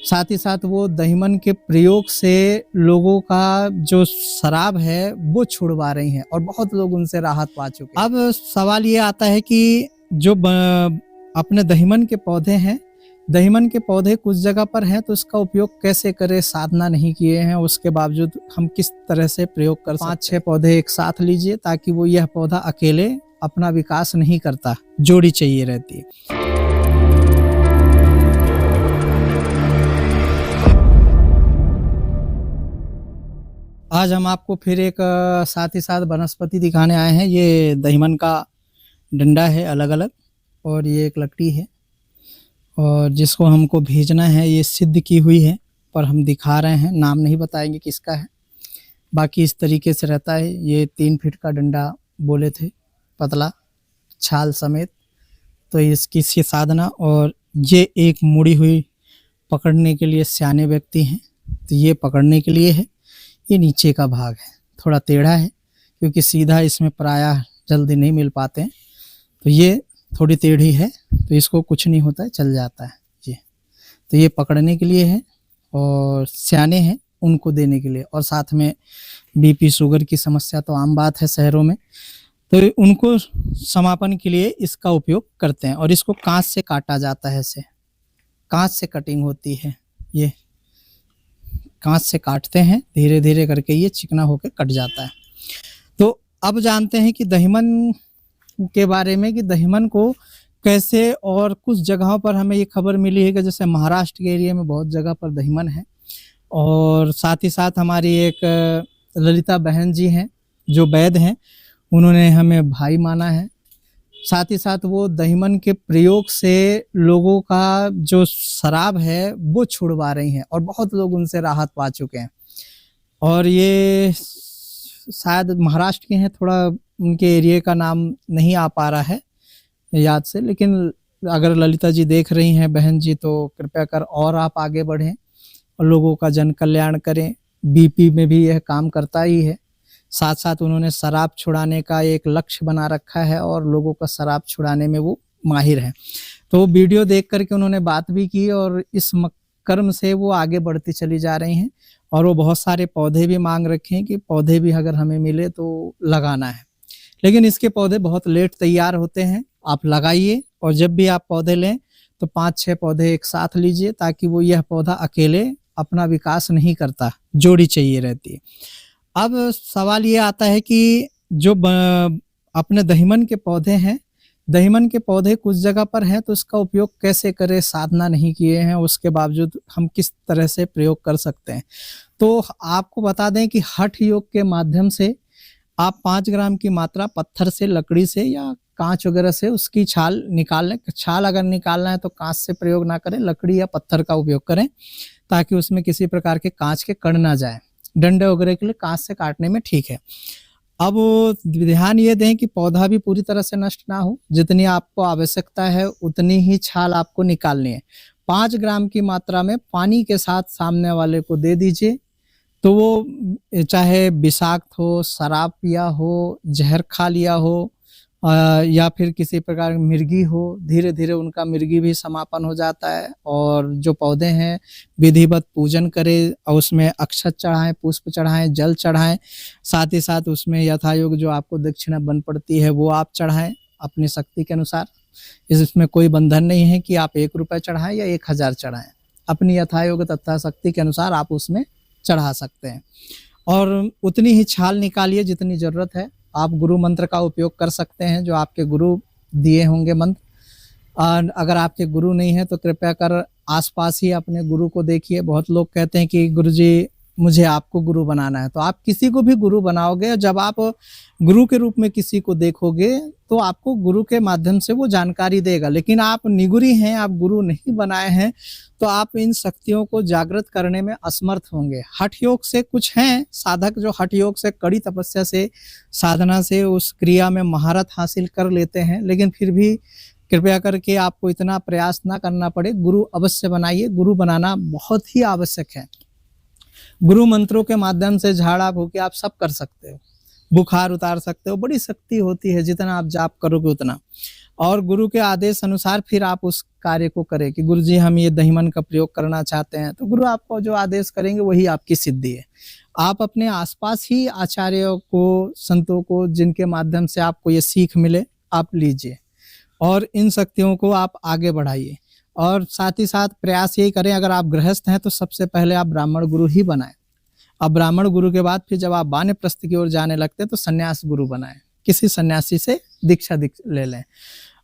साथ ही साथ वो दहीमन के प्रयोग से लोगों का जो शराब है वो छुड़वा रही हैं और बहुत लोग उनसे राहत पा चुके हैं। अब सवाल ये आता है कि जो अपने दहीमन के पौधे हैं, दहीमन के पौधे कुछ जगह पर हैं तो इसका उपयोग कैसे करें, साधना नहीं किए हैं उसके बावजूद हम किस तरह से प्रयोग कर सकते हैं। 5-6 पौधे एक साथ लीजिए ताकि वो यह पौधा अकेले अपना विकास नहीं करता, जोड़ी चाहिए रहती है। आज हम आपको फिर एक साथ ही साथ वनस्पति दिखाने आए हैं। ये दहीमन का डंडा है अलग अलग, और ये एक लकड़ी है, और जिसको हमको भेजना है ये सिद्ध की हुई है, पर हम दिखा रहे हैं, नाम नहीं बताएंगे किसका है। बाकी इस तरीके से रहता है। ये 3 फीट का डंडा बोले थे, पतला छाल समेत। तो इसकी साधना, और ये एक मुड़ी हुई पकड़ने के लिए सियाने व्यक्ति हैं, तो ये पकड़ने के लिए है। ये नीचे का भाग है, थोड़ा टेढ़ा है क्योंकि सीधा इसमें प्रायः जल्दी नहीं मिल पाते हैं, तो ये थोड़ी टेढ़ी है, तो इसको कुछ नहीं होता है, चल जाता है ये। तो ये पकड़ने के लिए है, और सियाने हैं उनको देने के लिए, और साथ में बीपी शुगर की समस्या तो आम बात है शहरों में, तो उनको समापन के लिए इसका उपयोग करते हैं। और इसको कांच से काटा जाता है, ऐसे कांच से कटिंग होती है। ये कांच से काटते हैं, धीरे धीरे करके ये चिकना होकर कट जाता है। तो अब जानते हैं कि दहीमन के बारे में, कि दहीमन को कैसे, और कुछ जगहों पर हमें ये खबर मिली है कि जैसे महाराष्ट्र के एरिया में बहुत जगह पर दहीमन है। और साथ ही साथ हमारी एक ललिता बहन जी हैं जो वैद्य हैं, उन्होंने हमें भाई माना है। साथ ही साथ वो दहीमन के प्रयोग से लोगों का जो शराब है वो छुड़वा रही हैं और बहुत लोग उनसे राहत पा चुके हैं। और ये शायद महाराष्ट्र के हैं, थोड़ा उनके एरिया का नाम नहीं आ पा रहा है याद से, लेकिन अगर ललिता जी देख रही हैं बहन जी, तो कृपया कर और आप आगे बढ़ें और लोगों का जन कल्याण करें। बीपी में भी यह काम करता ही है। साथ साथ उन्होंने शराब छुड़ाने का एक लक्ष्य बना रखा है और लोगों का शराब छुड़ाने में वो माहिर हैं। तो वीडियो देख करके उन्होंने बात भी की, और इस कर्म से वो आगे बढ़ती चली जा रही हैं। और वो बहुत सारे पौधे भी मांग रखे हैं कि पौधे भी अगर हमें मिले तो लगाना है, लेकिन इसके पौधे बहुत लेट तैयार होते हैं। आप लगाइए, और जब भी आप पौधे लें तो 5-6 पौधे एक साथ लीजिए ताकि वो यह पौधा अकेले अपना विकास नहीं करता, जोड़ी चाहिए रहती है। अब सवाल ये आता है कि जो अपने दहीमन के पौधे हैं, दहीमन के पौधे कुछ जगह पर हैं तो इसका उपयोग कैसे करें, साधना नहीं किए हैं उसके बावजूद हम किस तरह से प्रयोग कर सकते हैं। तो आपको बता दें कि हठ योग के माध्यम से आप 5 ग्राम की मात्रा पत्थर से, लकड़ी से या कांच वगैरह से उसकी छाल निकाल लें। छाल अगर निकालना है तो कांच से प्रयोग ना करें, लकड़ी या पत्थर का उपयोग करें ताकि उसमें किसी प्रकार के कांच के कण ना जाए। डंडे वगैरह के लिए कांच से काटने में ठीक है। अब ध्यान ये दें कि पौधा भी पूरी तरह से नष्ट ना हो, जितनी आपको आवश्यकता है उतनी ही छाल आपको निकालनी है। 5 ग्राम की मात्रा में पानी के साथ सामने वाले को दे दीजिए, तो वो चाहे विषाक्त हो, शराब पिया हो, जहर खा लिया हो, या फिर किसी प्रकार की मिर्गी हो, धीरे धीरे उनका मिर्गी भी समापन हो जाता है। और जो पौधे हैं विधिवत पूजन करें, और उसमें अक्षत चढ़ाएं, पुष्प चढ़ाएं, जल चढ़ाएं। साथ ही साथ उसमें यथायोग जो आपको दक्षिणा बन पड़ती है वो आप चढ़ाएं अपनी शक्ति के अनुसार। इसमें कोई बंधन नहीं है कि आप 1 रुपये चढ़ाएं या 1000 चढ़ाएं, अपनी यथायोग तथा शक्ति के अनुसार आप उसमें चढ़ा सकते हैं। और उतनी ही छाल निकालिए जितनी ज़रूरत है। आप गुरु मंत्र का उपयोग कर सकते हैं, जो आपके गुरु दिए होंगे मंत्र। और अगर आपके गुरु नहीं है तो कृपया कर आसपास ही अपने गुरु को देखिए। बहुत लोग कहते हैं कि गुरुजी मुझे आपको गुरु बनाना है, तो आप किसी को भी गुरु बनाओगे। जब आप गुरु के रूप में किसी को देखोगे तो आपको गुरु के माध्यम से वो जानकारी देगा, लेकिन आप निगुरी हैं, आप गुरु नहीं बनाए हैं, तो आप इन शक्तियों को जागृत करने में असमर्थ होंगे। हठ योग से कुछ हैं साधक जो हठ योग से, कड़ी तपस्या से, साधना से उस क्रिया में महारत हासिल कर लेते हैं, लेकिन फिर भी कृपया करके आपको इतना प्रयास ना करना पड़े। गुरु अवश्य बनाइए, गुरु बनाना बहुत ही आवश्यक है। गुरु मंत्रों के माध्यम से झाड़ा फूके आप सब कर सकते हो, बुखार उतार सकते हो, बड़ी शक्ति होती है, जितना आप जाप करोगे उतना। और गुरु के आदेश अनुसार फिर आप उस कार्य को करें कि गुरु जी हम ये दहीमन का प्रयोग करना चाहते हैं, तो गुरु आपको जो आदेश करेंगे वही आपकी सिद्धि है। आप अपने आसपास ही आचार्यों को, संतों को, जिनके माध्यम से आपको ये सीख मिले, आप लीजिए और इन शक्तियों को आप आगे बढ़ाइए। और साथ ही साथ प्रयास यही करें, अगर आप गृहस्थ हैं तो सबसे पहले आप ब्राह्मण गुरु ही बनाएं। अब ब्राह्मण गुरु के बाद फिर जब आप वानप्रस्थ की ओर जाने लगते हैं तो सन्यास गुरु बनाएं, किसी सन्यासी से दीक्षा ले लें,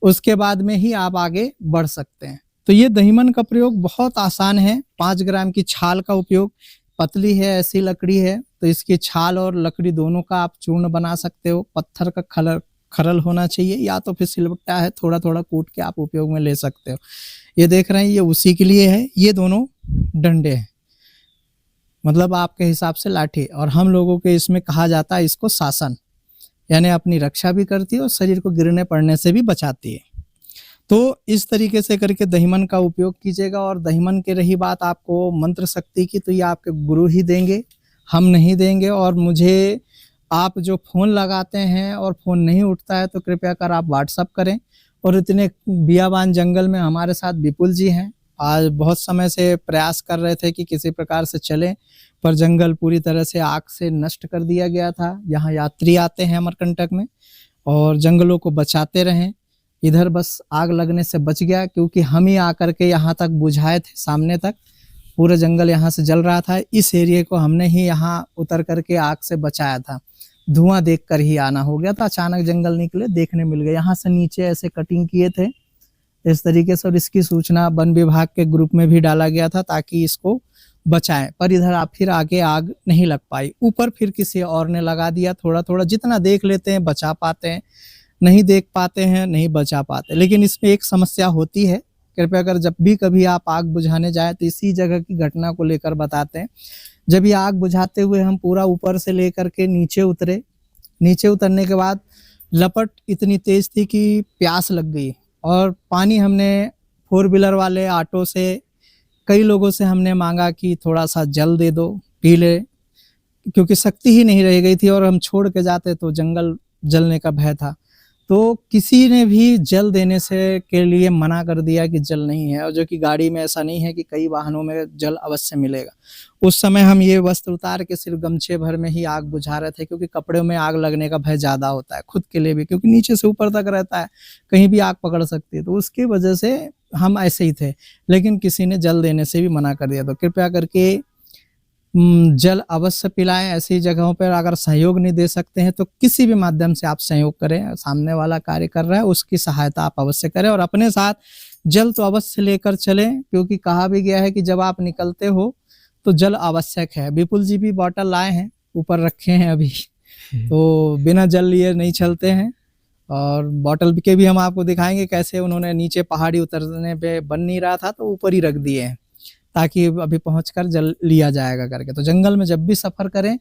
उसके बाद में ही आप आगे बढ़ सकते हैं। तो ये दहीमन का प्रयोग बहुत आसान है। 5 ग्राम की छाल का उपयोग, पतली है ऐसी लकड़ी है तो इसकी छाल और लकड़ी दोनों का आप चूर्ण बना सकते हो। पत्थर का खरल होना चाहिए या तो फिर सिलबट्टा है, थोड़ा थोड़ा कूट के आप उपयोग में ले सकते हो। ये देख रहे हैं ये उसी के लिए है। ये दोनों डंडे हैं, मतलब आपके हिसाब से लाठी, और हम लोगों के इसमें कहा जाता है इसको शासन, यानी अपनी रक्षा भी करती है और शरीर को गिरने पड़ने से भी बचाती है। तो इस तरीके से करके दहीमन का उपयोग कीजिएगा। और दहीमन की रही बात आपको मंत्र शक्ति की, तो ये आपके गुरु ही देंगे, हम नहीं देंगे। और मुझे आप जो फ़ोन लगाते हैं और फ़ोन नहीं उठता है तो कृपया कर आप व्हाट्सअप करें। और इतने बियाबान जंगल में हमारे साथ विपुल जी हैं, आज बहुत समय से प्रयास कर रहे थे कि किसी प्रकार से चलें, पर जंगल पूरी तरह से आग से नष्ट कर दिया गया था। यहाँ यात्री आते हैं अमरकंटक में और जंगलों को बचाते रहें। इधर बस आग लगने से बच गया क्योंकि हम ही आकर के यहाँ तक बुझाए थे, सामने तक पूरा जंगल यहाँ से जल रहा था। इस एरिया को हमने ही यहाँ उतर करके आग से बचाया था। धुआं देखकर ही आना हो गया था, अचानक जंगल निकले, देखने मिल गए। यहाँ से नीचे ऐसे कटिंग किए थे इस तरीके से, और इसकी सूचना वन विभाग के ग्रुप में भी डाला गया था ताकि इसको बचाएं। पर इधर आप फिर आगे आग नहीं लग पाई। ऊपर फिर किसी और ने लगा दिया। थोड़ा थोड़ा जितना देख लेते हैं बचा पाते हैं, नहीं देख पाते हैं नहीं बचा पाते। लेकिन इसमें एक समस्या होती है, कृपया कर जब भी कभी आप आग बुझाने जाए तो इसी जगह की घटना को लेकर बताते हैं। जब ये आग बुझाते हुए हम पूरा ऊपर से लेकर के नीचे उतरे, नीचे उतरने के बाद लपट इतनी तेज थी कि प्यास लग गई। और पानी हमने 4 व्हीलर वाले ऑटो से कई लोगों से हमने मांगा कि थोड़ा सा जल दे दो, पी ले, क्योंकि शक्ति ही नहीं रह गई थी और हम छोड़ के जाते तो जंगल जलने का भय था। तो किसी ने भी जल देने से के लिए मना कर दिया कि जल नहीं है। और जो कि गाड़ी में ऐसा नहीं है कि कई वाहनों में जल अवश्य मिलेगा। उस समय हम ये वस्त्र उतार के सिर्फ गमछे भर में ही आग बुझा रहे थे, क्योंकि कपड़ों में आग लगने का भय ज़्यादा होता है खुद के लिए भी, क्योंकि नीचे से ऊपर तक रहता है, कहीं भी आग पकड़ सकती है। तो उसकी वजह से हम ऐसे ही थे, लेकिन किसी ने जल देने से भी मना कर दिया। तो कृपया करके जल अवश्य पिलाएं। ऐसी जगहों पर अगर सहयोग नहीं दे सकते हैं तो किसी भी माध्यम से आप सहयोग करें। सामने वाला कार्य कर रहा है उसकी सहायता आप अवश्य करें, और अपने साथ जल तो अवश्य लेकर चलें, क्योंकि कहा भी गया है कि जब आप निकलते हो तो जल आवश्यक है। विपुल जी भी बॉटल लाए हैं, ऊपर रखे हैं अभी, तो बिना जल लिए नहीं चलते हैं। और बॉटल के भी हम आपको दिखाएंगे कैसे उन्होंने नीचे पहाड़ी उतरने पे बन नहीं रहा था तो ऊपर ही रख दिए हैं, ताकि अभी पहुंचकर जल लिया जाएगा करके। तो जंगल में जब भी सफर करें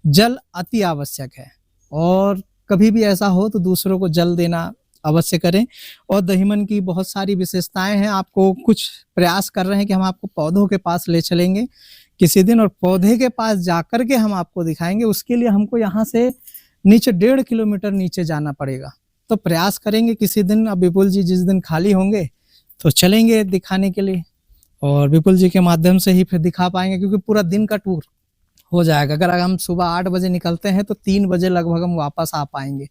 जल अति आवश्यक है, और कभी भी ऐसा हो तो दूसरों को जल देना अवश्य करें। और दहीमन की बहुत सारी विशेषताएं हैं। आपको कुछ प्रयास कर रहे हैं कि हम आपको पौधों के पास ले चलेंगे किसी दिन, और पौधे के पास जाकर के हम आपको दिखाएंगे। उसके लिए हमको यहाँ से नीचे 1.5 किलोमीटर नीचे जाना पड़ेगा। तो प्रयास करेंगे किसी दिन, अब विपुल जी जिस दिन खाली होंगे तो चलेंगे दिखाने के लिए, और विपुल जी के माध्यम से ही फिर दिखा पाएंगे, क्योंकि पूरा दिन का टूर हो जाएगा। अगर हम सुबह 8 बजे निकलते हैं तो 3 बजे लगभग हम वापस आ पाएंगे।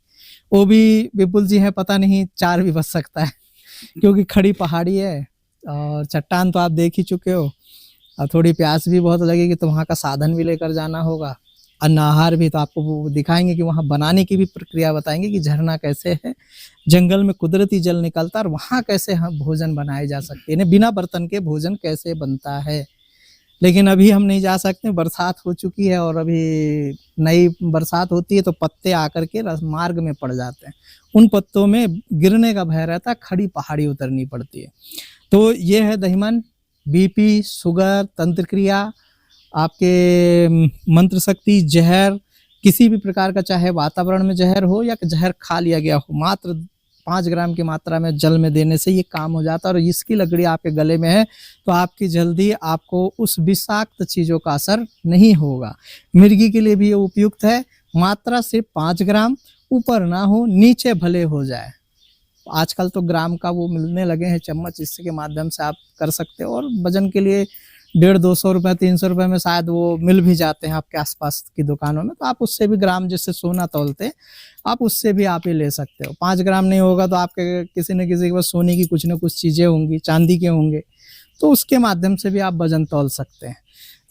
वो भी विपुल जी हैं, पता नहीं 4 भी बज सकता है, क्योंकि खड़ी पहाड़ी है और चट्टान तो आप देख ही चुके हो। और थोड़ी प्यास भी बहुत लगेगी तो वहाँ का साधन भी लेकर जाना होगा, अनाहार भी। तो आपको वो दिखाएंगे कि वहाँ बनाने की भी प्रक्रिया बताएंगे कि झरना कैसे है, जंगल में कुदरती जल निकलता है और वहाँ कैसे हम भोजन बनाए जा सकते हैं, बिना बर्तन के भोजन कैसे बनता है। लेकिन अभी हम नहीं जा सकते, बरसात हो चुकी है, और अभी नई बरसात होती है तो पत्ते आकर के मार्ग में पड़ जाते हैं। उन पत्तों में गिरने का भय रहता है, खड़ी पहाड़ी उतरनी पड़ती है। तो ये है दहीमन। बीपी, शुगर, तंत्र क्रिया, आपके मंत्र शक्ति, जहर, किसी भी प्रकार का, चाहे वातावरण में जहर हो या जहर खा लिया गया हो, मात्र 5 ग्राम की मात्रा में जल में देने से ये काम हो जाता है। और इसकी लकड़ी आपके गले में है तो आपकी जल्दी आपको उस विषाक्त चीज़ों का असर नहीं होगा। मिर्गी के लिए भी ये उपयुक्त है। मात्रा सिर्फ 5 ग्राम, ऊपर ना हो, नीचे भले हो जाए, आजकल तो ग्राम का वो मिलने लगे हैं चम्मच, इसके माध्यम से आप कर सकते हो। और वजन के लिए 150-200 रुपये 300 रुपये में शायद वो मिल भी जाते हैं आपके आसपास की दुकानों में। तो आप उससे भी ग्राम, जिससे सोना तौलते, आप उससे भी आप ये ले सकते हो। 5 ग्राम नहीं होगा तो आपके किसी न किसी के पास सोने की कुछ न कुछ चीज़ें होंगी, चांदी के होंगे, तो उसके माध्यम से भी आप वजन तौल सकते हैं।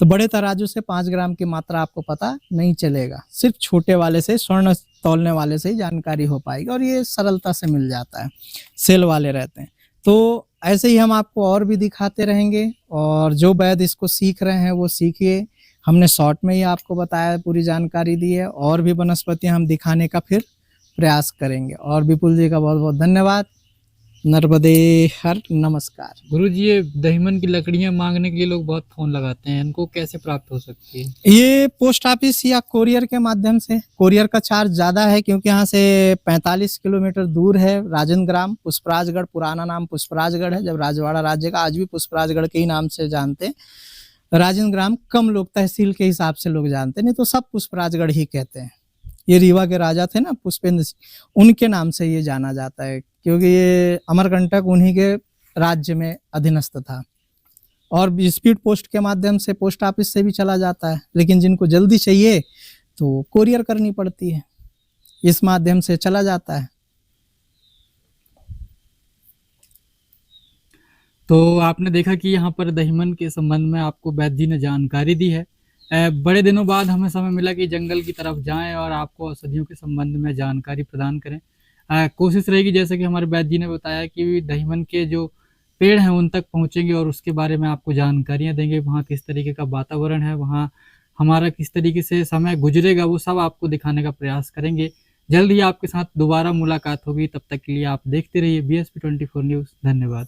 तो बड़े तराजू से 5 ग्राम की मात्रा आपको पता नहीं चलेगा, सिर्फ छोटे वाले से, स्वर्ण तौलने वाले से ही जानकारी हो पाएगी, और ये सरलता से मिल जाता है, सेल वाले रहते हैं। तो ऐसे ही हम आपको और भी दिखाते रहेंगे, और जो वैद्य इसको सीख रहे हैं वो सीखिए। हमने शॉर्ट में ही आपको बताया, पूरी जानकारी दी है, और भी वनस्पतियां हम दिखाने का फिर प्रयास करेंगे। और विपुल जी का बहुत बहुत धन्यवाद। नर्मदे हर नमस्कार। गुरुजी, ये दहीमन की लकड़ियां मांगने के लिए लोग बहुत फोन लगाते हैं, इनको कैसे प्राप्त हो सकती है? ये पोस्ट ऑफिस या कोरियर के माध्यम से। कोरियर का चार्ज ज़्यादा है क्योंकि यहाँ से 45 किलोमीटर दूर है राजेंद्र ग्राम, पुष्पराजगढ़। पुराना नाम पुष्पराजगढ़ है, जब राजवाड़ा राज्य का, आज भी पुष्पराजगढ़ के ही नाम से जानते हैं। राजेंद्र ग्राम कम लोग तहसील के हिसाब से लोग जानते, नहीं तो सब पुष्पराजगढ़ ही कहते हैं। ये रीवा के राजा थे ना, पुष्पेंद्र सिंह, उनके नाम से ये जाना जाता है, क्योंकि ये अमरकंटक उन्हीं के राज्य में अधीनस्थ था। और स्पीड पोस्ट के माध्यम से पोस्ट ऑफिस से भी चला जाता है, लेकिन जिनको जल्दी चाहिए तो कोरियर करनी पड़ती है, इस माध्यम से चला जाता है। तो आपने देखा कि यहाँ पर दहीमन के संबंध में आपको वैद्य जी ने जानकारी दी है। बड़े दिनों बाद हमें समय मिला कि जंगल की तरफ जाएं और आपको औषधियों के संबंध में जानकारी प्रदान करें। कोशिश रहेगी, जैसे कि हमारे वैद्य जी ने बताया, कि दहीमन के जो पेड़ हैं उन तक पहुंचेंगे और उसके बारे में आपको जानकारियां देंगे। वहाँ किस तरीके का वातावरण है, वहाँ हमारा किस तरीके से समय गुजरेगा, वो सब आपको दिखाने का प्रयास करेंगे। जल्द ही आपके साथ दोबारा मुलाकात होगी। तब तक के लिए आप देखते रहिए BSP 24 न्यूज़। धन्यवाद।